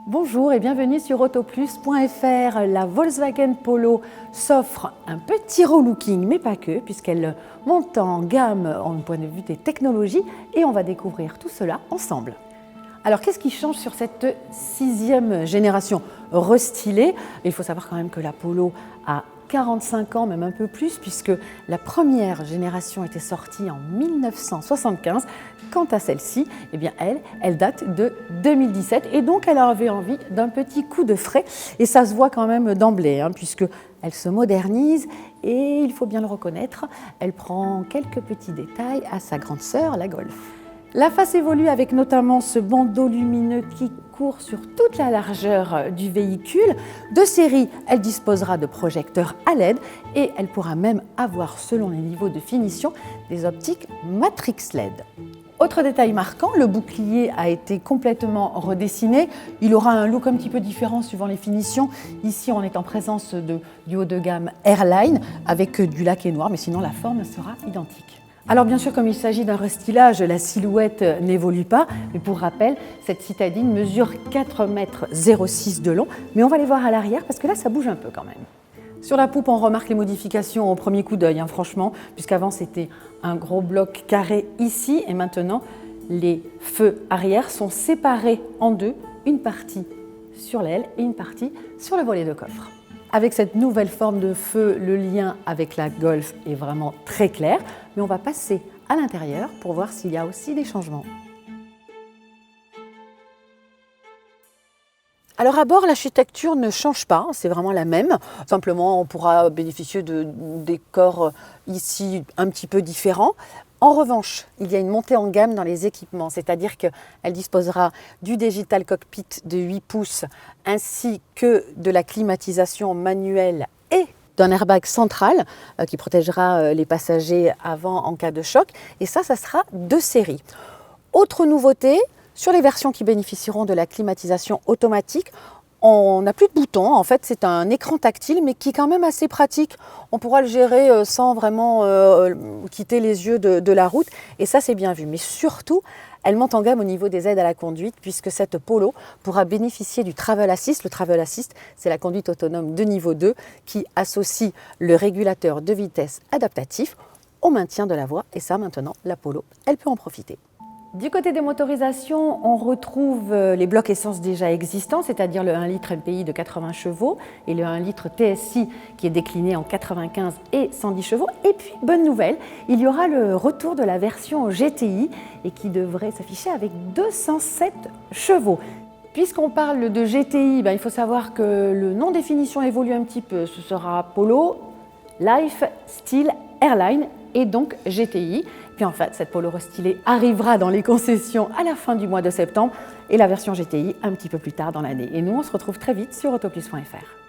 Bonjour et bienvenue sur autoplus.fr. La Volkswagen Polo s'offre un petit relooking, mais pas que, puisqu'elle monte en gamme en point de vue des technologies et on va découvrir tout cela ensemble. Alors qu'est-ce qui change sur cette 6e génération restylée? Il faut savoir quand même que la Polo a 45 ans, même un peu plus, puisque la première génération était sortie en 1975. Quant à celle-ci, eh bien elle date de 2017 et donc elle avait envie d'un petit coup de frais et ça se voit quand même d'emblée, puisqu'elle se modernise et il faut bien le reconnaître, elle prend quelques petits détails à sa grande sœur, la Golf. La face évolue avec notamment ce bandeau lumineux qui court sur toute la largeur du véhicule. De série, elle disposera de projecteurs à LED et elle pourra même avoir, selon les niveaux de finition, des optiques Matrix LED. Autre détail marquant, le bouclier a été complètement redessiné. Il aura un look un petit peu différent suivant les finitions. Ici, on est en présence du haut de gamme Airline avec du laqué noir, mais sinon la forme sera identique. Alors bien sûr, comme il s'agit d'un restylage, la silhouette n'évolue pas, mais pour rappel, cette citadine mesure 4,06 m de long, mais on va les voir à l'arrière parce que là, ça bouge un peu quand même. Sur la poupe, on remarque les modifications au premier coup d'œil, franchement, puisqu'avant c'était un gros bloc carré ici, et maintenant les feux arrière sont séparés en deux, une partie sur l'aile et une partie sur le volet de coffre. Avec cette nouvelle forme de feu, le lien avec la Golf est vraiment très clair, mais on va passer à l'intérieur pour voir s'il y a aussi des changements. Alors à bord, l'architecture ne change pas, c'est vraiment la même. Simplement, on pourra bénéficier de décors ici un petit peu différents. En revanche, il y a une montée en gamme dans les équipements, c'est-à-dire qu'elle disposera du Digital Cockpit de 8 pouces ainsi que de la climatisation manuelle et d'un airbag central qui protégera les passagers avant en cas de choc. Et ça sera de série. Autre nouveauté, sur les versions qui bénéficieront de la climatisation automatique, on n'a plus de boutons, en fait c'est un écran tactile mais qui est quand même assez pratique. On pourra le gérer sans vraiment quitter les yeux de la route et ça c'est bien vu. Mais surtout, elle monte en gamme au niveau des aides à la conduite puisque cette Polo pourra bénéficier du Travel Assist. Le Travel Assist, c'est la conduite autonome de niveau 2 qui associe le régulateur de vitesse adaptatif au maintien de la voie et ça maintenant la Polo, elle peut en profiter. Du côté des motorisations, on retrouve les blocs essence déjà existants, c'est-à-dire le 1 litre MPI de 80 chevaux et le 1 litre TSI qui est décliné en 95 et 110 chevaux. Et puis, bonne nouvelle, il y aura le retour de la version GTI et qui devrait s'afficher avec 207 chevaux. Puisqu'on parle de GTI, il faut savoir que le nom des finitions évolue un petit peu. Ce sera Polo, Life, Style, Airline et donc GTI. Puis en fait, cette Polo restylée arrivera dans les concessions à la fin du mois de septembre et la version GTI un petit peu plus tard dans l'année. Et nous, on se retrouve très vite sur autoplus.fr.